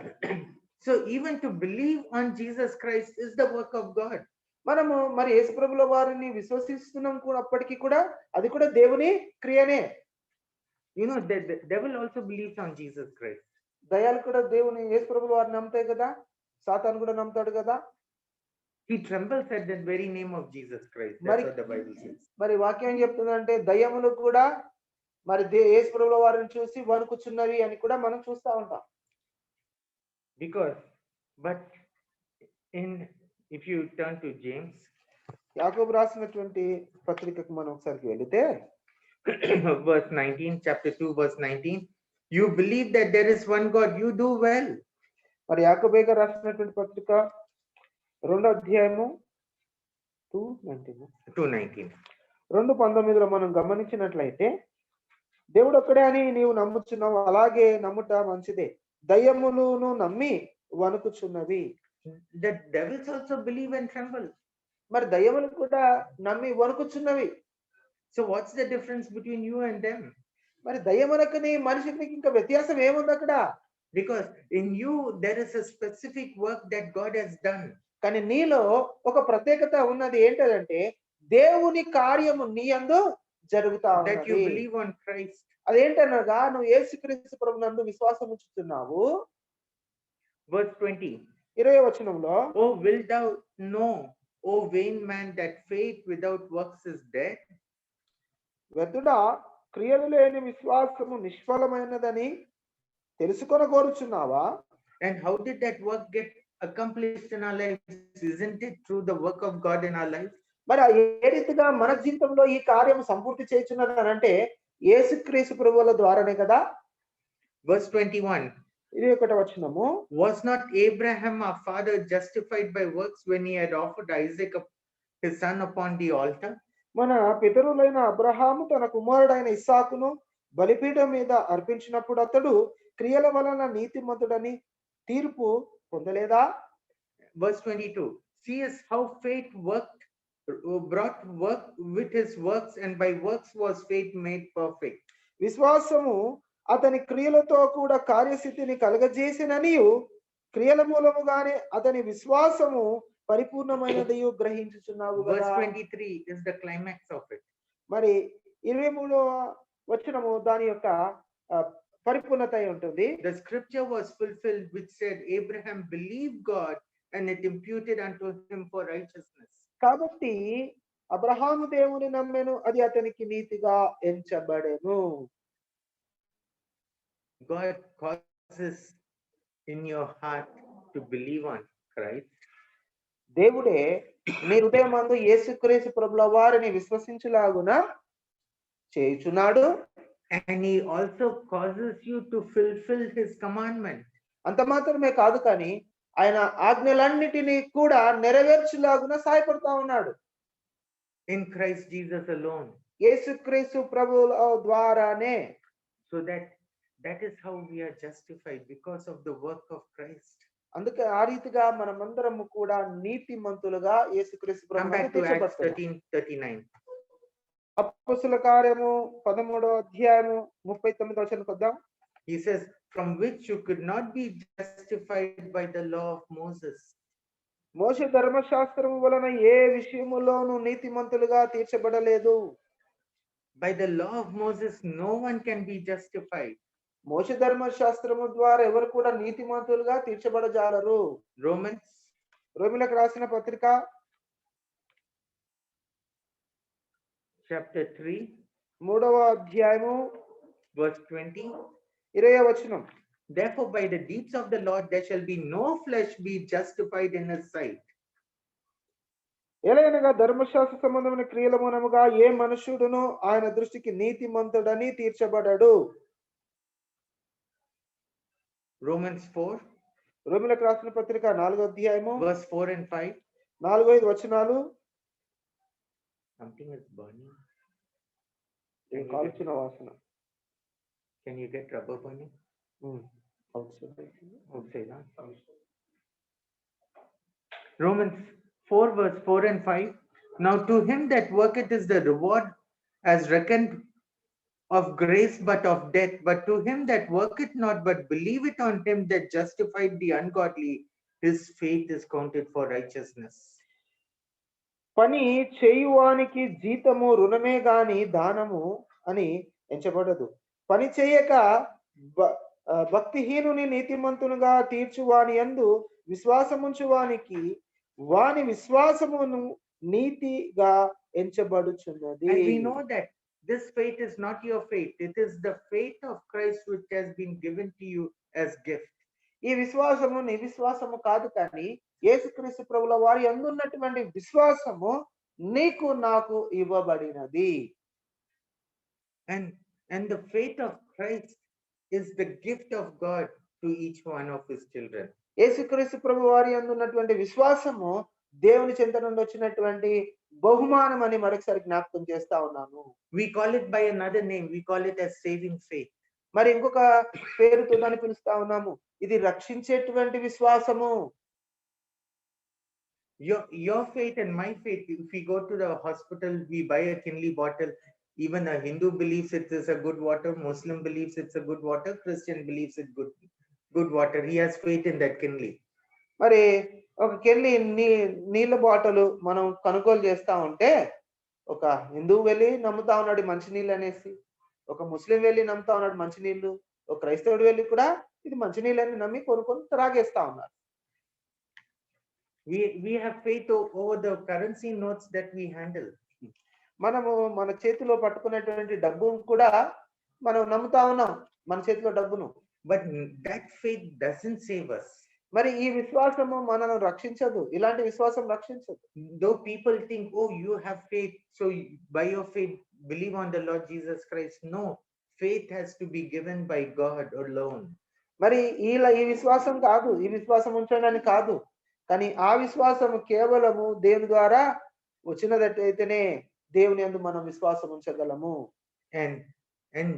So even to believe on Jesus Christ is the work of God. మనము మరి యేసు ప్రభుల వారిని విశ్వసిస్తున్నాం కూడా, అప్పటికీ కూడా అది కూడా దేవుని క్రియనే. You know, the devil also believes on Jesus Christ. దయాలు కూడా దేవుని యేసు ప్రభుల వారిని నమ్ముతాయి కదా, సాతాను కూడా నమ్ముతాడు కదా. He trembles at the very name of Jesus Christ. That's what the Bible says. మరి వాక్యం ఏం చెప్తుందంటే దయ్యములు కూడా మరి యేసు ప్రభుల వారిని చూసి వణుకుచున్నవి అని కూడా మనం చూస్తా ఉంటాం. Because, but if you turn to James, యాకోబు రాసినటువంటి పత్రికకు మనం ఒకసారికి వెళితే verse 19, chapter 2, verse 19, you believe that there is one God, you do well. మరి యాకోబు గారు రాసినటువంటి పత్రిక 2వ అధ్యాయము 2:19 మనం గమనించినట్లయితే, దేవుడు ఒక్కడే అని నీవు నమ్ముచున్నావు, అలాగే నమ్ముట మంచిదే, దయ్యములను నమ్మి వణుకుచున్నవి. The devils also believe and tremble. మరి దయ్యములు కూడా నమ్మి వణుకుచున్నవి. So what's the difference between you and them? మరి దయ్యమునకుని మనిషికి ఇంకా వ్యత్యాసం ఏముంది అక్కడ? Because in you there is a specific work that God has done. కానీ నీలో ఒక ప్రత్యేకత ఉన్నది. ఏంటంటే దేవుని కార్యము నీ యందు జరుగుతా ఉన్నది. That you believe on Christ. అదేంటనగా నువ్వు యేసుక్రీస్తు ప్రభువునందు విశ్వాసం ఉంచుతున్నావు. Verse 20. 20వ వచనంలో, Oh, wilt thou know, O vain man, that faith without works is dead? వ్యర్థుడా, క్రియలు లేని విశ్వాసము నిష్ఫలమైనదని తెలుసుకొని కోరుచున్నావా? And how did that work get accomplished in our lives? Isn't it through the work of God in our lives? మరి ఏ రీతిగా మన జీవితంలో ఈ కార్యం సంపూర్తి చేయుచున్నది అంటే యేసుక్రీస్తు ప్రభువుల ద్వారానే కదా. Verse 21. 21వ వచనము, was not Abraham our father justified by works when he had offered Isaac his son upon the altar? మన పితరులైన అబ్రహాము తన కుమారుడైన ఇస్సాకును బలిపీఠం మీద అర్పించినప్పుడు అతడు క్రియల వలన నీతిమంతుడని తీర్పు పొందలేదా? Verse 22. See us how faith brought work with his works, and by works was faith made perfect. విశ్వాసము అతని క్రియలతో కూడా కార్యసిద్ధిని కలగజేసిననియు, క్రియల మూలముగానే అతని విశ్వాసము పరిపూర్ణమైనది గ్రహించుచున్నావు కదా. Verse 23 is the climax of it. మరి 23వ వచనము దాని యొక్క పరిపూర్ణత అయి ఉంటుంది. The scripture was fulfilled which said, Abraham believed God and it imputed unto him for righteousness. కాబట్టి అబ్రహాము దేవుని నమ్మెను, అది అతనికి నీతిగా ఎంచబడెను. God causes in your heart to believe on Christ. దేవుడే నీ హృదయమందు యేసుక్రీస్తు ప్రభుల వారిని విశ్వసించులాగున చేయుచున్నాడు. And he also causes you to fulfill his commandment. అంత మాత్రమే కాదు, కానీ ఆయన ఆజ్ఞలన్నిటినీ కూడా నెరవేర్చులాగున సహాయపడతా ఉన్నాడు. In Christ Jesus alone. యేసుక్రీస్తు ప్రభువుల ద్వారానే. So that is how we are justified, because of the work of Christ. అందుకే ఆ రీతిగా మనమందరము కూడా నీతిమంతులుగా యేసుక్రీస్తు ప్రభువును తీర్చబడతాము. 13:39. అపోస్తలుల కార్యము 13వ అధ్యాయము 39వ వచనం కొద్దాం. He says, from which you could not be justified by the law of Moses. మోషే ధర్మశాస్త్రము వలన ఏ విషయములోనూ నీతిమంతులుగా తీర్చబడలేదు. By the law of Moses, no one can be justified. మోషే ధర్మశాస్త్రము ద్వారా ఎవరు కూడా నీతిమంతులుగా తీర్చబడజాలరు. Romans రోమిలకు రాసిన పత్రిక chapter 3, 3వ అధ్యాయము verse 20. 20వ వచనం. Therefore, by the deeds of the Lord, there shall be no flesh be justified in his sight. ఎలయనగా ధర్మశాస్త్ర సంబంధమైన క్రియల మూలముగా ఏ మనుష్యుడును ఆయన దృష్టికి నీతిమంతుడని తీర్చబడడు. Romans 4, రోమిలకు రాసిన పత్రిక 4వ అధ్యాయము verse 4 and 5. 4-5 వచనాలు. Something is burning. కాల్చిన వాసన. Can you get rubber burning? Outside, huh? Romans 4, verse 4 and 5. Now to him that worketh is the reward as reckoned of grace but of death. But to him that worketh not but believeth on him that justified the ungodly, his faith is counted for righteousness. పని చేయువానికి జీతము రుణమే గాని దానము అని ఎంచబడదు. పని చేయక భక్తిహీనుని నీతిమంతునిగా తీర్చువాని యందు విశ్వాసముంచువానికి వాని విశ్వాసమును నీతిగా ఎంచబడుచున్నది. And we know that this faith is not your faith. It is the faith of Christ which has been given to you as gift. ఈ విశ్వాసము నీ విశ్వాసము కాదు, కానీ యేసుక్రీస్తు ప్రభుల వారి అందున్నటువంటి విశ్వాసము నీకు నాకు ఇవ్వబడినది. And the faith of Christ is the gift of God to each one of his children. యేసుక్రీస్తు ప్రభు వారి అందున్నటువంటి విశ్వాసము దేవుని చెంత నుండి వచ్చినటువంటి బహుమానం అని మరొకసారి జ్ఞాపకం చేస్తా ఉన్నాను. We call it by another name. We call it as saving faith. మరి ఇంకొక పేరుతో దాన్ని పిలుస్తా ఉన్నాము. ఇది రక్షించేటువంటి విశ్వాసము. Your faith and my faith, if we go to the hospital, we buy a Kinley bottle. Even a Hindu believes it is a good water, Muslim believes it's a good water, Christian believes it's good water. He has faith in that Kinley. మరి ఒక కెళ్ళి నీళ్ళ బాటలు మనం కొనుగోలు చేస్తా ఉంటే ఒక హిందువు వెళ్ళి నమ్ముతా ఉన్నాడు మంచినీళ్ళు అనేసి, ఒక ముస్లిం వెళ్ళి నమ్ముతా ఉన్నాడు మంచినీళ్ళు, ఒక క్రైస్తవుడు వెళ్ళి కూడా ఇది మంచినీళ్ళు అని నమ్మి కొనుక్కొని త్రాగేస్తా ఉన్నారు. We have faith over the currency notes that we handle. మనము మన చేతిలో పట్టుకునేటువంటి డబ్బును కూడా మనం నమ్ముతా ఉన్నాం, మన చేతిలో డబ్బును. But that faith doesn't save us. మరి ఈ విశ్వాసము మనను రక్షించదు. ఇలాంటి విశ్వాసం రక్షించదు. Though people think, oh, you have faith, so by your faith believe on the Lord Jesus Christ. No, faith has to be given by God alone. మరి ఈ విశ్వాసం కాదు, ఈ విశ్వాసం ఉంచడానికి కాదు, కానీ ఆ విశ్వాసము కేవలము దేవుని ద్వారా వచ్చినదైతేనే దేవుని యందు మనం విశ్వాసం ఉంచగలము. And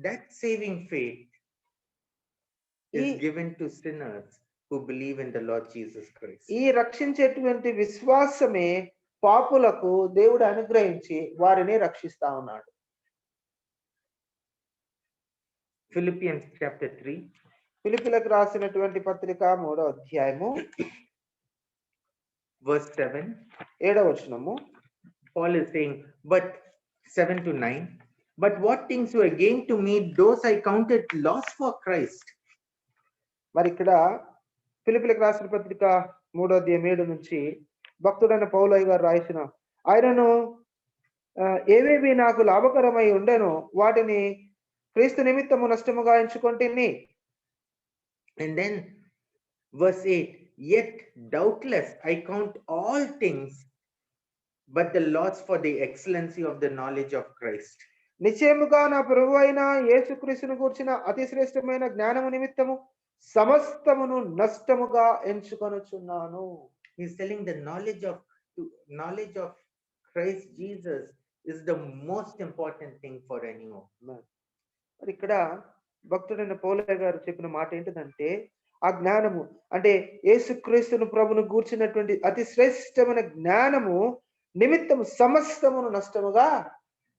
that saving faith is given to sinners who believe in the Lord Jesus Christ. ఈ రక్షించేటువంటి విశ్వాసమే పాపులకు దేవుడు అనుగ్రహించి వారిని రక్షిస్తా ఉన్నాడు. Philippians chapter 3. ఫిలిప్పీలకు రాసినటువంటి పత్రిక 3వ అధ్యాయము verse 7. 7వ వచనము. Paul is saying, but 7 to 9, but what things were gained to me, those I counted loss for Christ. మరి ఇక్కడ ఫిలిప్పీలకు రాసిన పత్రిక 3వ అధ్యాయం 7 నుంచి భక్తుడైన పౌలు గారు రాసిన, ఆయనను ఏవేవి నాకు లాభకరమై ఉండెనో వాటిని క్రీస్తు నిమిత్తము నష్టముగా ఎంచుకొంటిని. And then verse 8, yet doubtless I count all things but the loss for the excellency of the knowledge of Christ. నిశ్చయముగా నా ప్రభువు అయిన యేసుక్రీస్తును గూర్చిన అతి శ్రేష్టమైన జ్ఞానము నిమిత్తము సమస్తమును నష్టముగా ఎంచుకొనుచున్నాను. He is telling the knowledge of Christ Jesus is the most important thing for anyone. మరి ఇక్కడ భక్తుడైన పౌలు గారు చెప్పిన మాట ఏంటిదంటే, ఆ జ్ఞానము అంటే యేసుక్రీస్తును ప్రభును గూర్చినటువంటి అతి శ్రేష్టమైన జ్ఞానము నిమిత్తము సమస్తమును నష్టముగా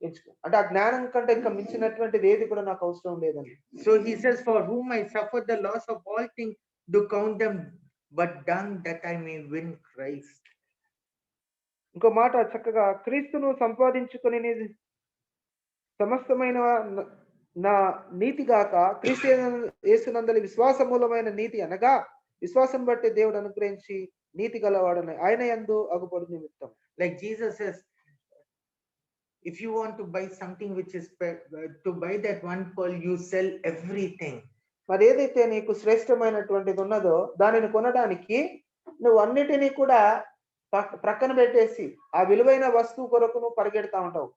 అంటే ఆ జ్ఞానం కంటే ఇంకా మించినటువంటిది ఏది కూడా నాకు అవసరం లేదని. So he says, for whom I suffer the loss of all things, to count them but dung, that I may win Christ. ఇంకో మాట చక్కగా క్రీస్తును సంపాదించుకొని సమస్తమైన నా నీతి గాక క్రీస్తు యేసునందలి విశ్వాస మూలమైన నీతి అనగా విశ్వాసం బట్టి దేవుడు అనుగ్రహించి నీతి గలవాడని ఆయన యందు అగుపడు నిమిత్తం. Like Jesus says, if you want to buy something which is to buy that one pearl, you sell everything. మరి ఏదైతే నీకు శ్రేష్టమైనటువంటిది ఉన్నదో దానిని కొనడానికి నువ్వు అన్నిటినీ కూడా ప్రక్కన పెట్టేసి ఆ విలువైన వస్తువు కొరకు నువ్వు పరిగెడతా ఉంటావు.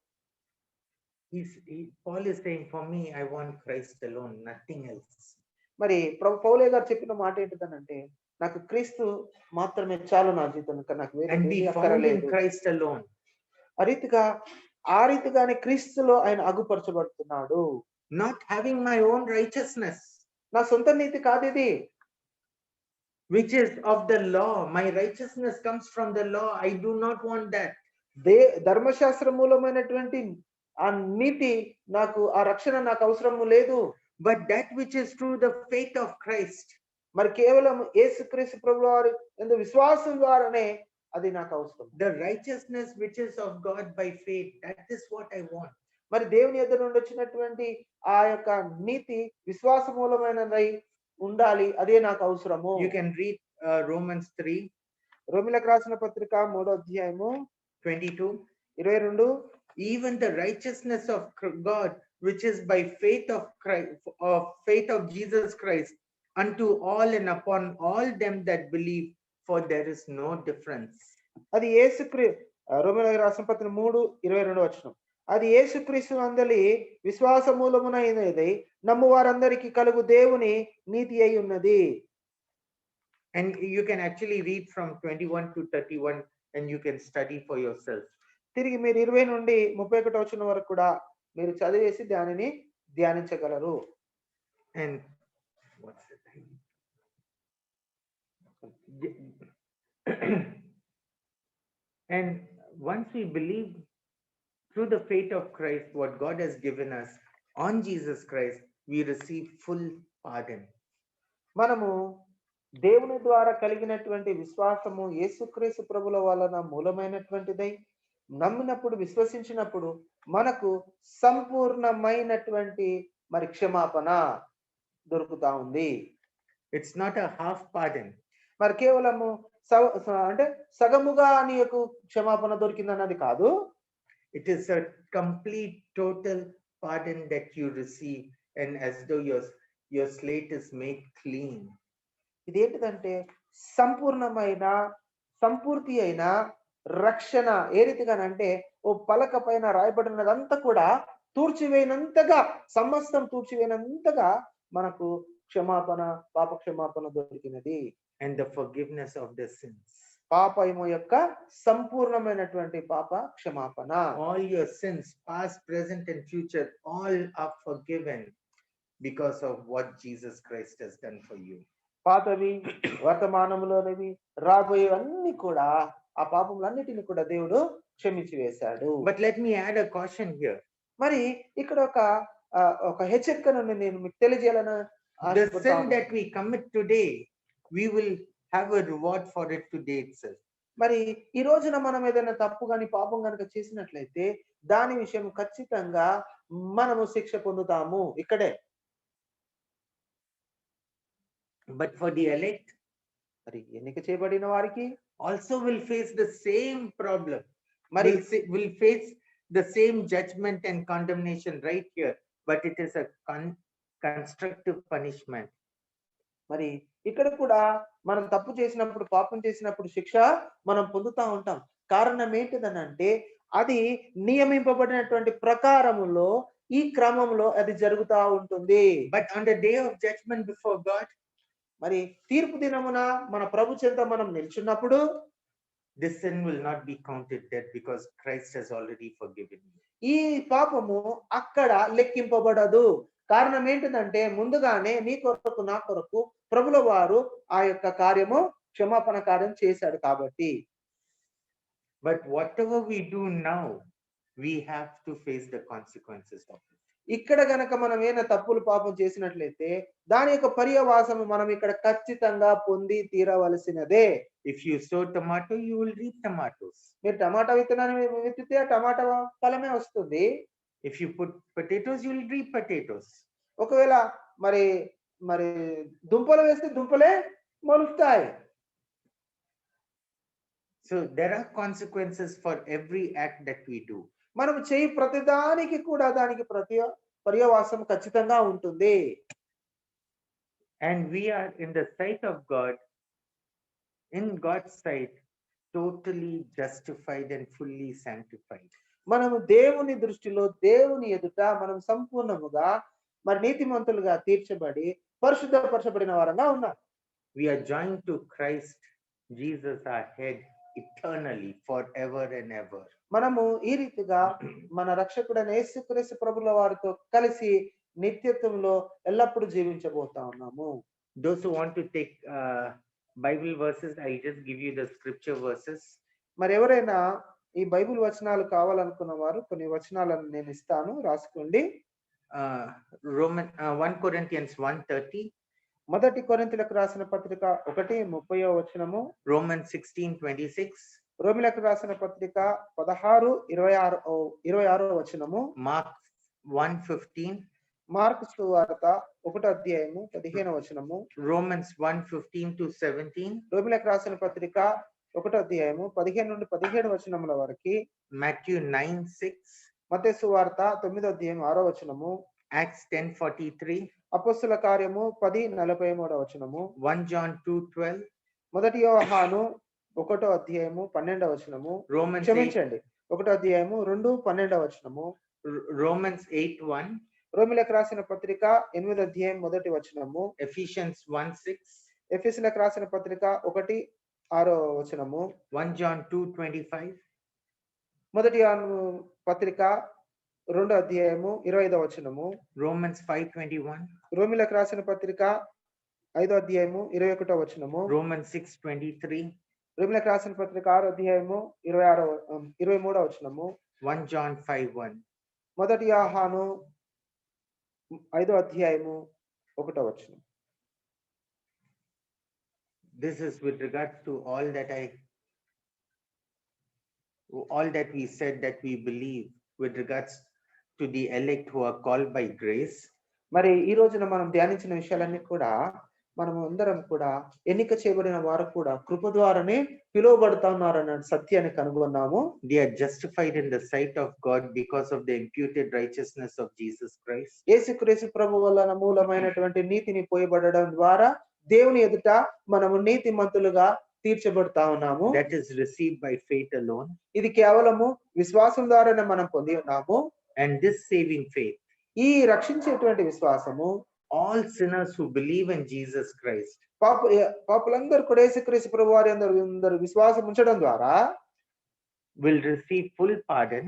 Paul is saying, for me, I want Christ alone, nothing else. మరి పౌలే గారు చెప్పిన మాట ఏంటిదనంటే నాకు క్రీస్తు మాత్రమే చాలు నా జీవితం, నాకు And be found in Christ alone. ఆ రీతిగానే క్రీస్తులో ఆయన అగుపరచబడుతున్నాడు. Not having my own righteousness, నా సొంత నీతి కాదు ఇది, which is of the law. My righteousness comes from the law. I do not want that. ధర్మశాస్త్ర మూలమైనటువంటి ఆ నీతి నాకు, ఆ రక్షణ నాకు అవసరము లేదు. But that which is through the faith of Christ. మరి కేవలం యేసుక్రీస్తు ప్రభువు వారి యందు విశ్వాసం ద్వారానే అది నాకు అవసరం. The righteousness which is of God by faith, that is what I want. మరి దేవుని యొద్ద నుండి వచ్చినటువంటి ఆ యొక్క నీతి విశ్వాస మూలమైనదై ఉండాలి, అదే నాకు అవసరము. You can read Romans 3. రోమిలకు రాసిన పత్రిక 3వ అధ్యాయము 22. Even the righteousness of God, which is by faith of Christ, of faith of Jesus Christ, unto all and upon all them that believe, for there is no difference. అది రోమిలకు రాసిన పత్రిక 3:22 వచనం. అది యేసుక్రీస్తు అందలి విశ్వాస మూలమునైనది నమ్ము వారందరికీ కలుగు దేవుని నీతి అయి ఉన్నది. And you can actually read from 21 to 31 and you can study for yourself. తిరిగి మీరు 20 నుండి 31 వచనం వరకు కూడా మీరు చదివేసి దానిని ధ్యానించగలరు. And what's the time? And once we believe through the faith of Christ, what God has given us on Jesus Christ, we receive full pardon. మనము దేవుని ద్వారా కలిగినటువంటి విశ్వాసము యేసుక్రీస్తు ప్రభుల వలన మూలమైనటువంటిదై నమ్మినప్పుడు, విశ్వసించినప్పుడు మనకు సంపూర్ణమైనటువంటి మరి క్షమాపణ దొరుకుతా ఉంది. It's not a half pardon. మరి కేవలము అంటే సగముగా నీకు క్షమాపణ దొరికిందన్నది కాదు. It is a complete total pardon that you receive, and as though your slate is made clean. ఇదేంటిదంటే సంపూర్ణమైన సంపూర్తి అయిన రక్షణ. ఏ రీతిగానంటే ఓ పలక పైన రాయబడినదంతా కూడా తూర్చివేయనంతగా, సమస్తం తూర్చివేయనంతగా మనకు క్షమాపణ, పాప క్షమాపణ దొరికినది. And the forgiveness of the sins. పాపము యొక్క సంపూర్ణమైనటువంటి పాప క్షమాపణ. All your sins, past, present and future, all are forgiven because of what Jesus Christ has done for you. పాతవి, వర్తమానంలోనివి, రాబోయేవన్నీ కూడా ఆ పాపములన్నిటిని కూడా దేవుడు క్షమించి వేశాడు. But let me add a caution here. మరి ఇక్కడ ఒక హెచ్చరికను నేను మీకు తెలియజేయాలని The sin that we commit today, we will have a reward for it today itself. మరి ఈ రోజున మనం ఏదైనా తప్పు గాని పాపం గనుక చేసినట్లయితే దాని విషయం ఖచ్చితంగా మనము శిక్ష పొందుతాము ఇక్కడే. But for the elect, మరి ఎన్నిక చేయబడిన వారికి also will face the same problem. మరి will face the same judgment and condemnation right here, but it is a constructive punishment. మరి ఇక్కడ కూడా మనం తప్పు చేసినప్పుడు, పాపం చేసినప్పుడు శిక్ష మనం పొందుతా ఉంటాం. కారణం ఏంటిదనంటే అది నియమింపబడినటువంటి ప్రకారములో, ఈ క్రమంలో అది జరుగుతా ఉంటుంది. But on the day of judgment before God, మరి తీర్పు దినమున మన ప్రభు చెంత మనం నిల్చున్నప్పుడు this sin will not be counted dead because Christ has already forgiven you. ఈ పాపము అక్కడ లెక్కింపబడదు. కారణం ఏంటిదంటే ముందుగానే నీ కొరకు, నా కొరకు ప్రభుల వారు ఆ యొక్క కార్యము, క్షమాపణ కార్యం చేశాడు కాబట్టి. But whatever we do now, we have to face the consequences of it. ఇక్కడ గనక మనం ఏమైనా తప్పులు పాపం చేసినట్లయితే దాని యొక్క పర్యవసానం మనం ఇక్కడ ఖచ్చితంగా పొంది తీరవలసినదే. If you sow tomato, you will reap tomatoes. మీరు టమాటా విత్తనాన్ని విత్తితే ఆ టమాటా ఫలమే వస్తుంది. If you put potatoes, you will reap potatoes. ఒకవేళ మరి మరి దుంపలు వేస్తే దుంపలే మొలుస్తాయి. So there are consequences for every act that we do. మనం చేయి ప్రతిదానికి కూడా దానికి పర్యవసానం ఖచ్చితంగా ఉంటుంది. And we are in the sight of God, in God's sight, totally justified and fully sanctified. మనము దేవుని దృష్టిలో దేవుని ఎదుట మనం సంపూర్ణముగా మరి నీతిమంతులుగా తీర్చబడి పరిశుద్ధపరచబడిన వారంగా ఉన్నాం. We are joined to Christ Jesus, our head, eternally, forever and ever. మనము ఈ రీతిగా మన రక్షకుడైన యేసుక్రీస్తు ప్రభుల వారితో కలిసి నిత్యత్వంలో ఎల్లప్పుడూ జీవించబోతా ఉన్నాము. Those who want to take Bible verses, I'll just give you the scripture verses. మరి ఎవరైనా ఈ బైబిల్ వచనాలు కావాలనుకున్న వారు కొన్ని వచనాలను నేను ఇస్తాను, రాసుకోండి. 1 Corinthians 1:30, మొదటి కొరింథీయులకు రాసిన పత్రిక 1:30వ వచనము, Romans 16:26, రోమిలకు రాసిన పత్రిక 16:26వ వచనము, Mark 1:15, మార్కు సువార్త 1:15వ వచనము, Romans 1:15 to 17, రోమిలకు రాసిన పత్రిక 1:15 నుండి 17 వచనముల వరకు, Matthew 9:6, మత్తయి సువార్త 9:6వ వచనము, Acts 10:43, అపొస్తలుల కార్యము 10:43వ వచనము, 1 John 2:12, మొదటి యోహాను 1:12వ వచనము, Romans 8, క్షమించండి 1:2 వచనము, Romans 8:1, రోమిలకు రాసిన పత్రిక 8వ మొదటి వచనము, Ephesians 1:6, ఎఫెసీయులకు రాసిన పత్రిక 1:6వ వచనము, 1 John 2:25, మొదటి యోహాను పత్రిక 2:25వ వచనము, Romans 5:21, రోమిలకు రాసిన పత్రిక 5:21వ వచనము, Romans 6:23, రోమిలకు రాసిన పత్రిక 6:23వ వచనము, 1 John 5:1. మొదటి యోహాను 5:1వ వచనం. This is with regards to all that we said that we believe with regards to the elect who are called by grace. మరి ఈ రోజున మనం ధ్యానించిన విషయాలన్నీ కూడా మనం అందరం కూడా ఎన్నిక చేయబడిన వారు కూడా కృప ద్వారానే పిలువబడతా ఉన్నారన్న సత్యాన్ని కనుగొన్నాము. They are justified in the sight of God because of the imputed righteousness of Jesus Christ. యేసుక్రీస్తు ప్రభు వలన మూలమైనటువంటి నీతిని పోయబడడం ద్వారా దేవుని ఎదుట మనము నీతిమంతులుగా తీర్చబడతా ఉన్నాము. That is received by faith alone. ఇది కేవలము విశ్వాసం ద్వారానే మనం పొంది ఉన్నాము. And this saving faith, ఈ రక్షించేటువంటి విశ్వాసము all sinners who believe in Jesus Christ, పాపులందరూ కూడా యేసుక్రీస్తు ప్రభు వారి అందరూ విశ్వాసం ఉంచడం ద్వారా will receive full pardon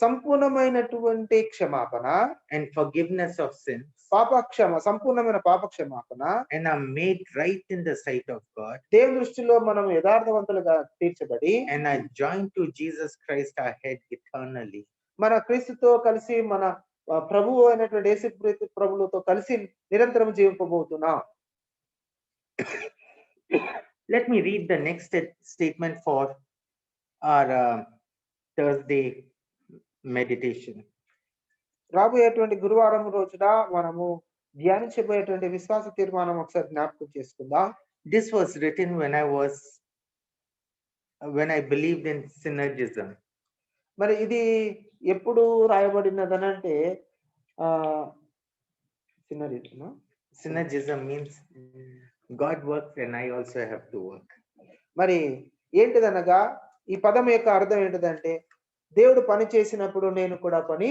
సంపూర్ణమైనటువంటి క్షమాపణ and forgiveness of sins, సంపూర్ణమైన పాప క్షమాపణ, and are made right in the sight of God, దేవుని దృష్టిలో మనం యథార్థవంతులుగా తీర్చబడి and are joined to Jesus Christ our head eternally. మన క్రీస్తుతో కలిసి మన ప్రభువు అయినటువంటి యేసుక్రీస్తు ప్రభువుతో కలిసి నిరంతరం జీవింపబోతున్నాం. Let me read the next statement for our Thursday meditation. రాబోయేటువంటి గురువారం రోజున మనము ధ్యానించబోయేటువంటి విశ్వాస తీర్మానం ఒకసారి జ్ఞాపకం చేసుకుందాం. This was written when I believed in synergism. మరి ఇది ఎప్పుడు రాయబడినదనంటే Synergism means God works and I also have to work. మరి ఏంటిదనగా ఈ పదం యొక్క అర్థం ఏంటిదంటే దేవుడు పని చేసినప్పుడు నేను కూడా పని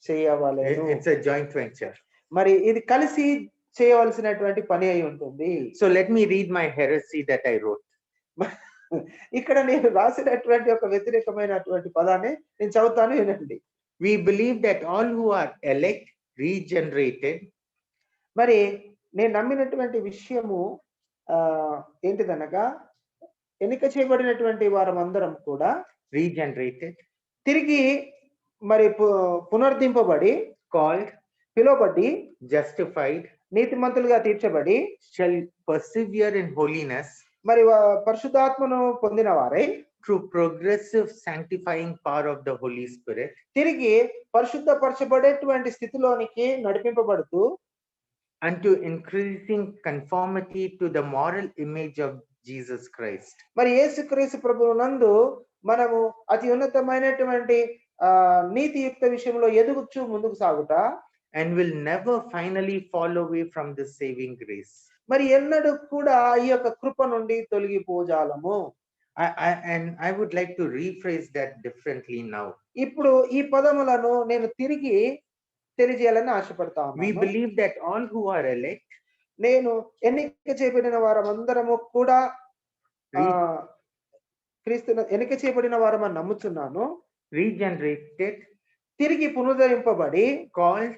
చేయవలెను. It's a joint venture. మరి ఇది కలిసి చేయవలసినటువంటి పని అయి ఉంటుంది. So let me read my heresy that I wrote. ఇక్కడ నేను రాసినటువంటి ఒక వ్యతిరేకమైనటువంటి పదాన్ని నేను చదువుతాను, వినండి. We believe that all who are elect, regenerated. మరి నేను నమ్మినటువంటి విషయము ఏంటిదనగా ఎన్నిక చేయబడినటువంటి వారం అందరం కూడా regenerated, తిరిగి మరి పునర్దింపబడి, called, పిలువబడి, justified, నీతిమంతులుగా తీర్చబడి, shall persevere in holiness మరి పరిశుద్ధాత్మను పొందిన వారై through progressive sanctifying power of the Holy Spirit, తిరిగి పరిశుద్ధపరచబడేటువంటి స్థితిలోనికి నడిపింపబడుతూ unto increasing conformity to the moral image of Jesus Christ. మరి యేసుక్రీస్తు ప్రభువునందు మనము అతి ఉన్నతమైనటువంటి నీతియుక్త విషయంలో ఎదుగుచూ ముందుకు సాగుట, And will never finally fall away from the saving grace. మరి ఎన్నడూ కూడా ఈ యొక్క కృప నుండి తొలగిపోజాలము. And I would like to rephrase that differently now. ఇప్పుడు ఈ పదములను నేను తిరిగి తెలియజేయాలని ఆశపడతాను. We believe that all who are elect, నేను ఎన్నిక చేయబడిన వారమందరము కూడా క్రీస్తును ఎన్నిక చేయబడిన వారమని నమ్ముచున్నాను. regenerated, తిరిగి పునరుద్ధరింపబడి, called,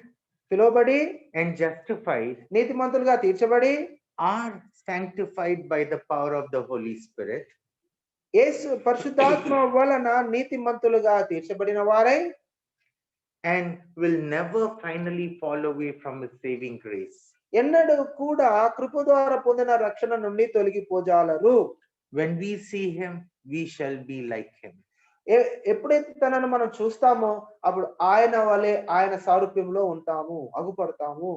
పిలువబడి, and justified, నీతిమంతులుగా తీర్చబడి, are sanctified by the power of the Holy Spirit. యేసు పరిశుద్ధాత్మ వలన నీతిమంతులుగా తీర్చబడిన వారై, and will never finally fall away from His saving grace. ఎన్నడూ కూడా కృప ద్వారా పొందిన రక్షణ నుండి తొలగిపోజాలరు. When we see Him, we shall be like Him. ఎప్పుడైతే తనను మనం చూస్తామో అప్పుడు ఆయన వలె, ఆయన సారూప్యంలో ఉంటాము, అగుపడతాము.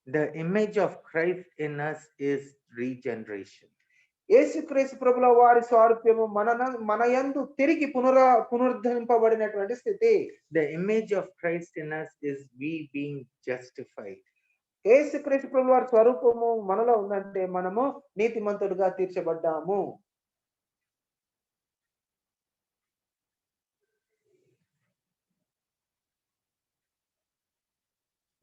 The image of Christ in us is regeneration. యేసుక్రీస్తు ప్రభుల వారి స్వారూప్యము మన యందు తిరిగి పునరుద్ధరింపబడినటువంటి స్థితి. The image of Christ in us is we being justified. యేసుక్రీస్తు ప్రభుల వారి స్వరూపము మనలో ఉందంటే మనము నీతిమంతులుగా తీర్చబడ్డాము.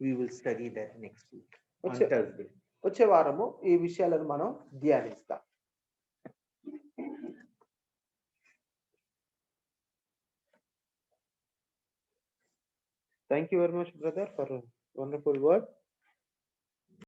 We will study that next week on Thursday. వచ్చే వారము ఈ విషయాలను మనం ధ్యానిస్తాం. Thank you very much, brother, for a wonderful word.